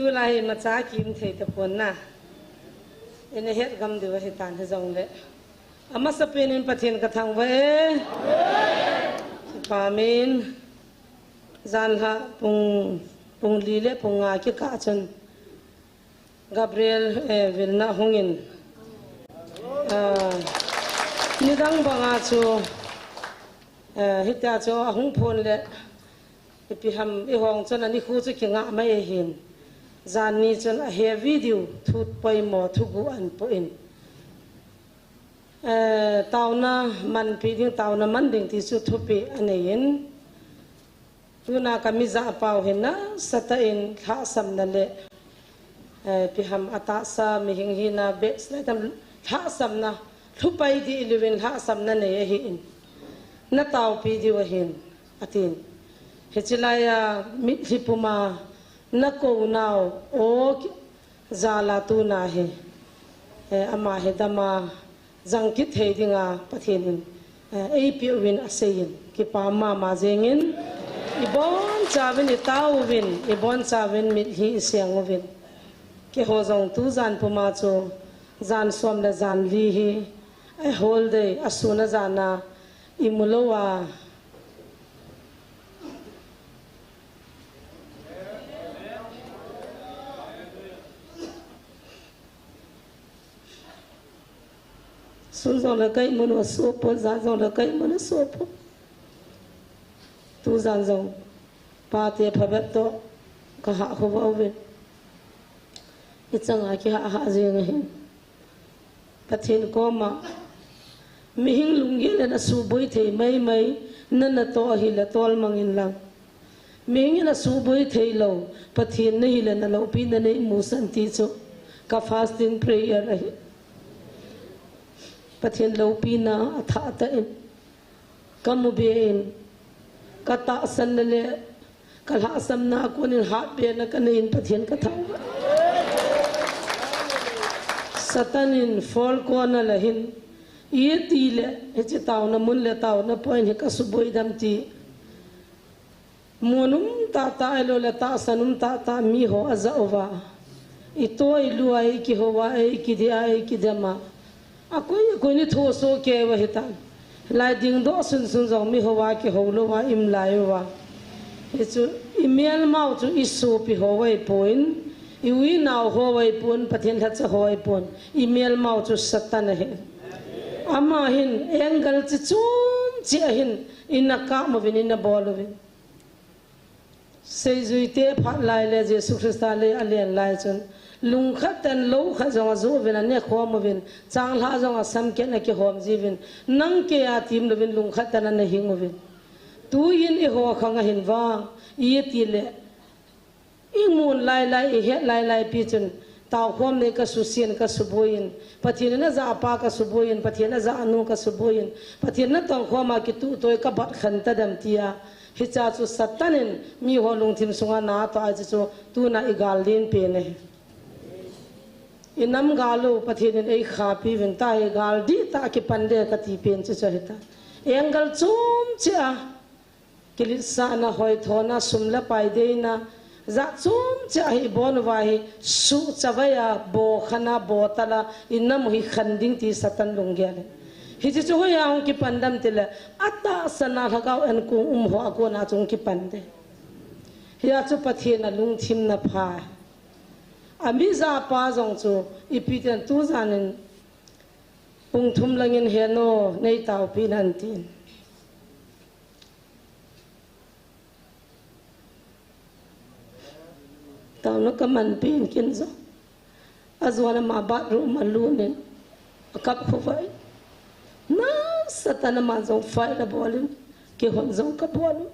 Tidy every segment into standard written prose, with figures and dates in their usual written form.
tu lai macha kim thei ta pon na ene het gam de wa hitan he jong le ama sapen in pathin ka thang wa pamin zan ha pung li le punga ki ka chen Gabriel vilna hongin nidang banga chu hita chu ahung phone le pi ham I hong chen ani khu chu kinga mai hin zan ni chen a he video thut pai mo thu gu an po in tauna man pi ding tauna man ding ti chu thu pi anein tuna kamiza pau hin na sata in kha sam na le pi ham ata sa mi hing hina be slai tam kha sam na thu pai di ilwin kha sam na ne hi in na taw pi di wa hin atin hechilaya mit hipuma na ko naw o zala tu na he ama he dama jangkit he dinga pathin ei pi win asein ki pa ma jengin ibon chawin itawin ibon chawin mit hi siang win ke ho jong tu zan puma chu zan som la zan li hi ai hol de asuna zana imulowa sun zong la kai mun so po zan zong la kai mun so po tu zan zong pa te phabet to ka ha ho wa wen ichanga ki ha jeng hin pathin ko ma mi hing lungi le na su boi thei mai na to hi la tol mangin lang mi hing na su boi thei lo pathin nei le na lo pi na nei mu san ti chu ka fasting prayer rahi pathin lo pi na atha ta in kamu be in kata san le kalha sam na ko ni ha be na kanin pathin ka thau satanin fol ko na lahin ye ti le he taw na mun le taw na point he ka suboi dam ti monum ta elo le ta sanum ta mi ho aza ova itoi luai ki ho wa e ki di ai ki dama akoi ni tho so ke wa hitan lai ding do sun jong mi ho wa ki ho lo wa im lai wa he chu email mau chu isu pi ho wai point iwi naw ho wai pon pathin tha cha hoi pon email mau chu satan he ama hin angle chi chum chi hin inaka mo vin in bol vin sei zuite phat lai le jesu christa le alian lai chun lung khatan lo kha jong zo vin ne kho mo vin chang la jong sam ke na ki hom ji vin nang ke a tim lo vin lung khatan na hing mo vin tu yin e ho khanga hin wa ye ti le imun lai he pi chun taw khom ne ka susien ka suboin pathin na za pa ka suboin pathin na za anu ka suboin pathin na tong khoma ki tu toy ka bat khan ta dam tia hi cha chu satanin mi ho lung thim sunga na to a chu tu na igal din pe ne inam galu pathin ei kha pi vin ta igal di ta ki pande ka ti pen chu chahita engal chum cha kilisa na hoi thona sumla pai deina za chum cha hi bon wa hi su chawaya bo khana bo tala inam hi khanding ti satan lungyale hi chu ho yaung ki pandam tila ata sana lagaw an ku ho ko na chung ki pande hi chu pathina lung thim na pha ami za pa jong chu ipitan tu zanin pung thum langin heno nei taw pi nan tin taw no kaman pin kin zo azwana ma bathroom malunin akap khowai na satana ma zo fai da bolin ke hon zo ka bolu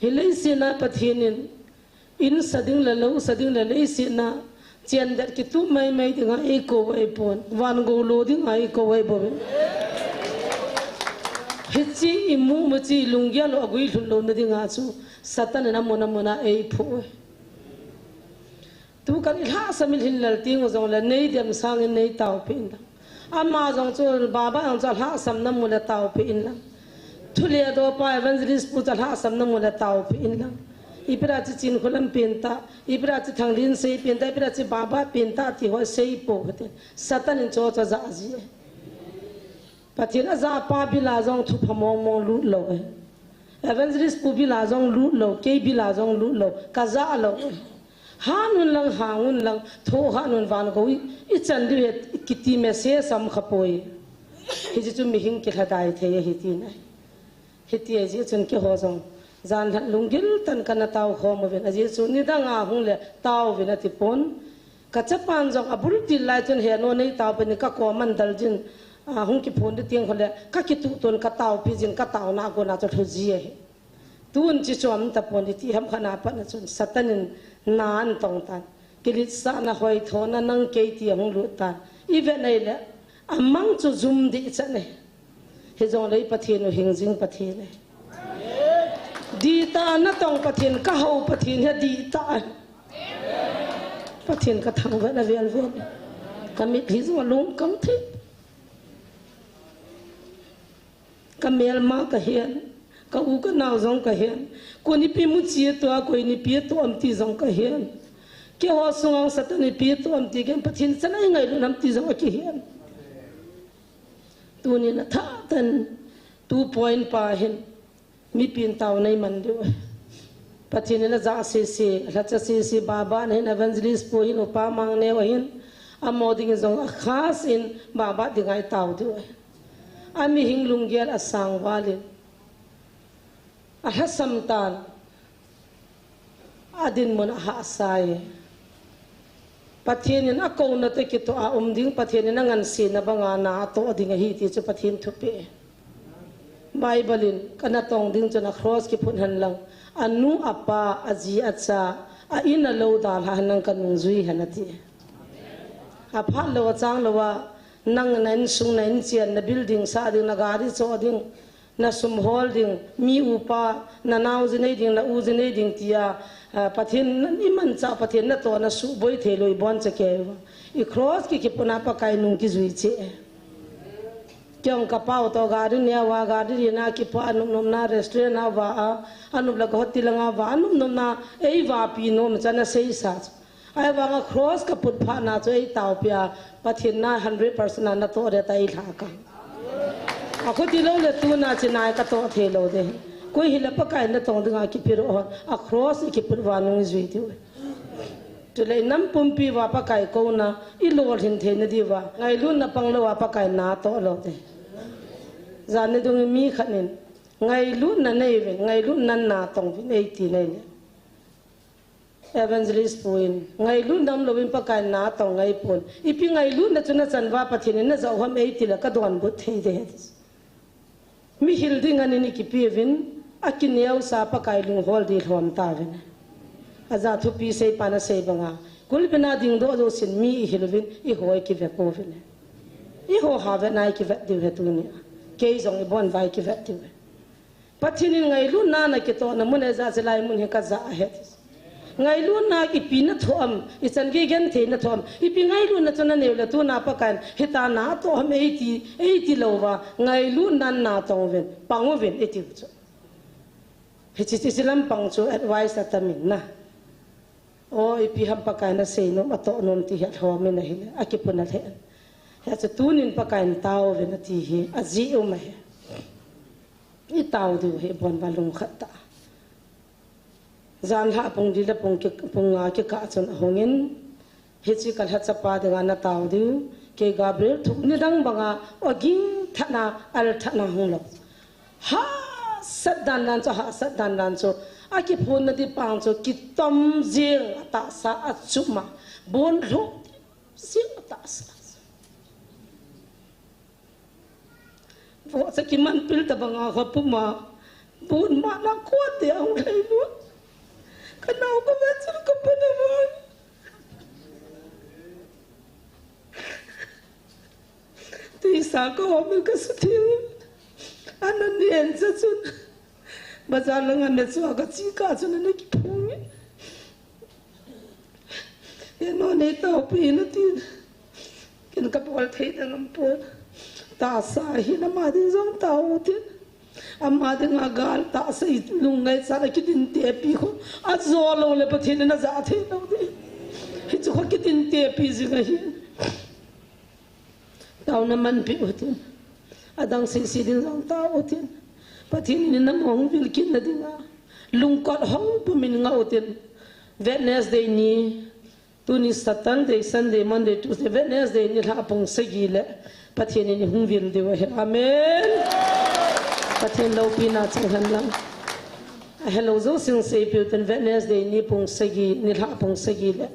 hilai sina pathinin in sading la lo sading la lei sina chen dat ki tu mai dinga e ko wai pon wan go lo dinga e ko wai bo hichi imu muchi lungya lo agui thullo na dinga chu satan na mona ei phu tu kan ha samil hilal ting zong la nei dem sang nei taw pin ama jong chu baba ang cha ha sam na mula taw pin la thule do pa evangelist pu cha ha sam na mula taw pin la इपरा चिन खुलम पेंता इपरा थंगलिन से पेंता इपरा बाबा पेंता ती हो से पोगते सतन इन चो जा जी पथिन जा पा बिला जों थु फमो मो लु लो एवेंजलिस्ट पु बिला जों लु लो के बिला जों लु लो काजा लो हानुन लंग हांगुन लंग थो हानुन वान को इचन दि किति मेसेज सम खपोई हिजि चु मिहिंग के हदाय थे ये हिति न हिति जे चुन के हो जों जान लुंगिल तन कन ताव खोम वेन अजे चु निदंगा हुले ताव वेन तिपोन कचपान जों अबुल ति लाइचन हे नो nei ताव पे का कोमन दलजिन हुं की फोन तिंग खोले का कि तु तोन का ताव पिजिन का ताव ना को ना तो जी है तुन चि चोम तपोन ति हम खना पन चुन सतनिन नान तों तान किलित सा ना होय थोना नंग के ति हुं लु ता इवे nei ले अमंग चु जुम दि चने हे जों ले पथिन हिंजिंग पथिन दीता न तों पथिन का हो पथिन है दीता पथिन का थंग वे वेल वेल कमी हिजो लुम कम थे कमेल मा का हेन का उ का नाव जों का हेन कोनी पि मुचिए तो कोई नि पि तो अमती जों का हेन के हो सुंग सतनि पि तो अमती के पथिन सनै ngai lu nam ti जों के हेन तू नि न था तन 2 point pa hen mi pin taw nei man do पथिन न जा से लचा से बाबा ने एवेंजलिस्ट पो इन उपा मांगने वहिन अमोदिंग जों खास इन बाबा दिगाई ताव दो अमी हिंगलुंगेल असांग वाले अहसमतान अदिन मन हासाय पथिन न कौन ते कि तो आ उमदिंग पथिन न ngन से न बंगा ना तो अधिंग ही ति च पथिन थुपे बाइबलिन कना तोंग दिं च न क्रॉस की फुन हन लंग अनु अपा अजी अच्छा आ इन लो दाल हनंग कनुंग जुई हनति अफा लो चांग लोवा नंग नन सुंग नन चियन न बिल्डिंग सा दिं न गाड़ी चो दिं न सुम होल्डिंग मी उपा न नाउ जने दिं न उ जने दिं तिया पथिन निमन चा पथिन न तो न सु बोई थे लोई बोन च के इ क्रॉस की पुना पकाई नुंग की जुई छे क्यों कपाओ तो गाड़ी ने वा गाड़ी ना कि पा नुम ना रेस्टोरेंट ना वा अनुब लग होती लंगा वा नुम ना ए वा पी नुम चना सही साच आई वा क्रॉस का पुट फा ना तो ए ताव पिया पथिन ना 100% ना तो रे ताई ठाका अखो दिलो ले तू ना चिनाय का तो थे लो दे कोई हिला पकाय न तो दंगा कि फिर आ क्रॉस की पुट वा नु जुई थी तो ले नम पुंपी वा पकाय को ना इ लोर हिन थे न दीवा ngai lu na pang lo वा पकाय ना तो लो दे जाने दुंग मी खनिन ngai lu na nei ve ngai lu nan na tong vi nei ti nei evangelist puin ngai lu nam lo vin pakai na tong ngai pun ipi ngai lu na chuna chanwa pathin na zo ham ei ti la ka don bu thei de mi hilding ani ni ki pi vin akiniau sa pakai lung hol di hlom ta vin aza thu pi sei pana sei banga kul bina ding do sin mi hilvin I hoi ki ve ko vin I ho ha ve nai ki ve di ve tu ni ke zong bon vai ki vet tu pathin ngai lu na na ki to na mun za se lai mun he ka za he ngai lu na ki pi na thom I chan ge gen the na thom I pi ngai lu na chana ne la tu na pa kan he ta na to ham ei ti lo wa ngai lu nan na tong ven pang ven e ti chu he chi chi lam pang chu advice atamin na o I pi ham pa kan na sei no ma to non ti ha thom me na hi a ki pun na the ya chu tunin pa kan taw ven ti hi aji u ma he I taw du he bon balung khata zan ha pung di la pung nga ke ka chon hongin he chi kal ha chapa de na taw du ke gabriel thuk ni dang banga oging thana al thana holo ha sadan lan cho ha sadan lan cho a ki phun na di pang cho ki tom jing ta sa achuma bon ro sing ta sa वो सकी मन पिल तबंगा खपुमा बुन माना कोते आउ लेनु कनाउ को बेचर कपने बोल तीसा को हम का सुथिन अननियन सचुन बाजार लंगा ने सो का चिका चुन ने की फुमी ये नो ने तो पिन ती किन का बोल थे दंगम पोल तासा ही न मादी जों ताऊ थे amade nga gal ta sai lungai sara kitin te pi ko azolo le pathin na za the no de hi chu kitin te pi zinga hi tau na man pi hotin adang si din jong ta hotin pathin ni na mong bil kin na dinga lungkot hong pumin nga hotin Wednesday ni tuni Saturday Sunday Monday Tuesday Wednesday ni la pong sagile pathin ni hung vil de wa amen pathin lo pina chang lang hello zo sing se putin Wednesday ni pong sagi ni la pong sagile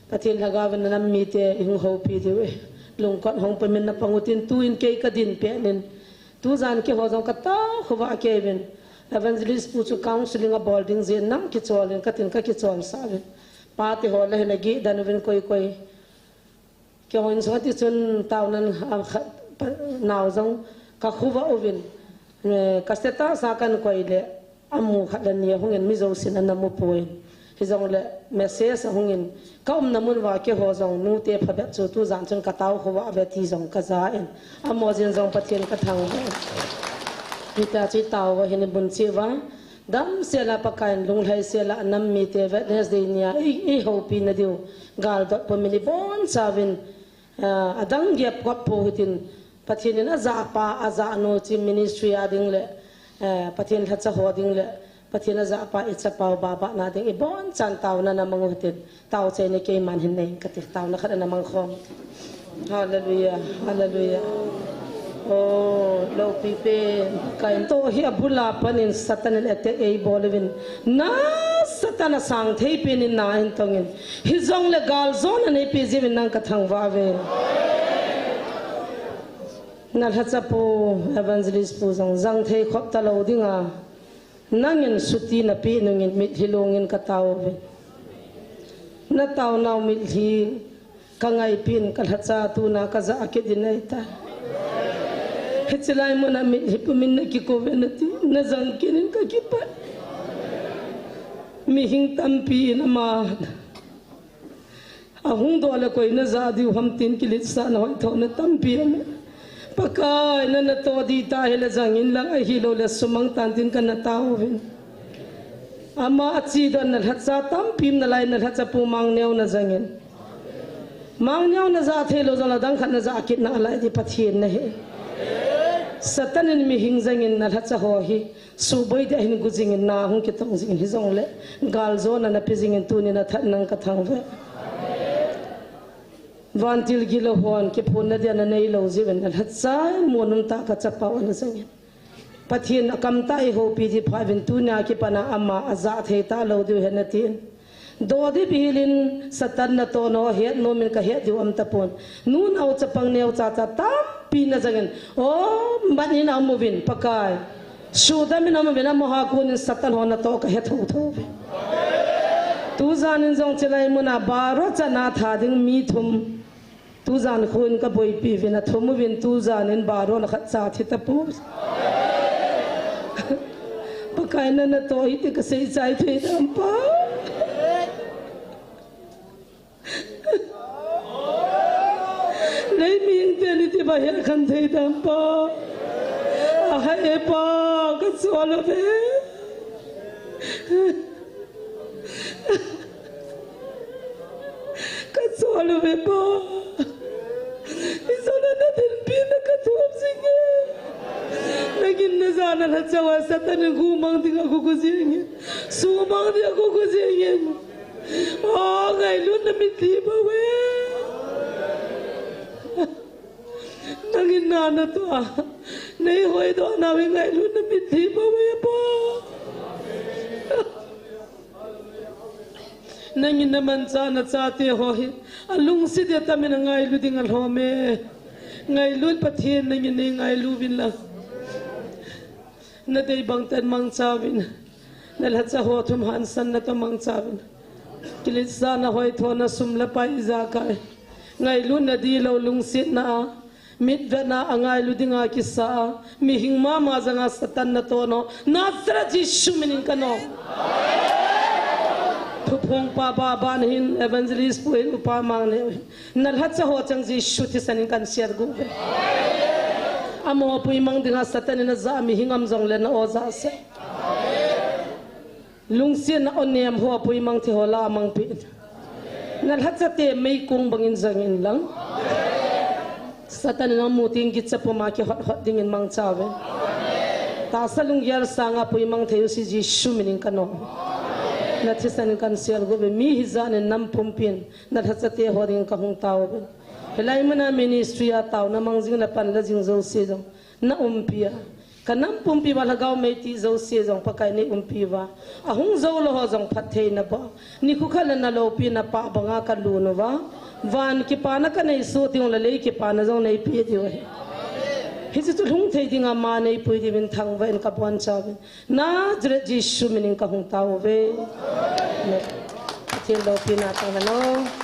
pathin lagawan na mi te hung ho pi de we lungkot hong pumin na pangutin tu in ke ka din pe nen tu zan ke ho jong ka ta khwa ke ben evangelist pu chu counseling a boarding zen nam ki cholin ka tin ka ki chom sa ben pati ho la lagi danuvin koi ke hoin so ti chun taunan naw jong ka khuwa ovin kasteta sa kan koi le amu khadan ye hungen mi zo sin anamu poin hi jong le message hungen kaum namun wa ke ho jong nu te phabe chu tu jan chun ka taw khuwa ve ti jong ka za en amo jin jong patien ka thang Kita ci tahu ini bun siwa, dam sela pakai lung hai sela enam mite Wednesday nia hopi na diu gal dot pemilih bon savin adang gap kap pohutin pathin na zapa aza no ci ministry ading le pathin hatsa hoding le pathin na zapa itsa pau baba na ding ibon chan taw na namang hutin taw che ne ke man hin nei katif taw na kada namang khom hallelujah hallelujah. Oh, lo pipe kain to hi abula panin satan ete ei bolvin na satan sang thei pinin na in tongin hi jong le gal zon ne pe jin nang ka thang wa ve na hachapo evangelist pu jang thei khop ta lo dinga nangin suti na pi nungin mit hilongin ka taw ve na taw naw mit hi kangai pin kal hacha tu na ka za ke dinai ta Hecilai mana hipumin na kikovenati na zangkinin ka kipa mihing tampi na ma ahung dola ko na zadi ham tin kilit sa na hoy na tampi na pakai na nato di tahil zangin lang ay hilo la sumang tantin ka na tawin ama at sidan na hatsa tampi na lay na hatsa pumang nyaw na zangin mang nyaw na za thelo zala dang khat na za akit na alay di pathin na he Satanin mi hingjangin na hatsa ho hi suboi de hin gujingin na hung ki tong jing hi jong le gal zo na pijingin tu ni na that nang ka thang ve vantil gilo hon ki phun na de na nei lo jiben na hatsa monum ta ka chapa wan jang pathin akam ta I ho pi ji phawin tu na ki pana amma aza the ta lo du he na tin do di bilin satan na to no he no min ka he du am tapon nun au chapang neu cha cha tam pina jangan oh banin amovin pakai sudah min amovin mohakun satan hona to ka he tho tu zanin jong chelai muna baro chana thading mi thum tu zan khun ka boi pi vina thumuvin tu zanin baro na khat cha thita pu pakai na to ite ka sei chai thei dam pa Nei ming teni ti ba her khan thei dam pa aha e pa ka swalo ve ka swalo ve pa isona na din pin ka thum singe lekin na zana na chawa satan gu mang dinga gu gu singe su mang dinga gu gu singe oh ngai lu na mi ti ba we nangin na to nei hoi do na wi ngai lu na mi thi ba we pa nangin na man cha na cha te ho hi alung si de ta min ngai lu ding al ho me ngai lu pathin nangin nei ngai lu win la na dei bang tan mang cha win na la cha ho thum han san na to mang cha win kilit sa na hoi tho na sum la pai za ka ngai lu na di lo lung sit na mit vena angai lu dinga kisa mi hing ma ma zanga satan na to no nasra jishu minin kano phupong pa ba ban hin evangelist pu hin upa mang ne nar hat sa ho chang jishu thi sanin kan share gu amo pui mang dinga satan na za mi hingam jong le na oza se lungsian na onem ho pui mang thi hola mang pi na hachate mei kung bangin jangin lang satan na muting gitsa puma ki hot hot dingin mang chawe ta salung yar sanga pui mang theyu si ji shuminin kano na thisan kan sial go be mi hizan nam pumpin na hachate horing ka hung taw be helai mana ministry a taw na mangjing na pan la jing zo se jong na umpia kanam pumpi wala gaw me ti zo se jong pakai ni umpi wa ahung zo lo ho jong phathe na ba ni khu khala na lo pi na pa banga ka lu no wa van ki pa na ka nei so ti la le ki pa na jong nei pi di wa hi chu lung thei dinga ma nei pui di bin thang wa en ka pon cha na jre ji shu min ka hung taw ve na ti lo pi na ta no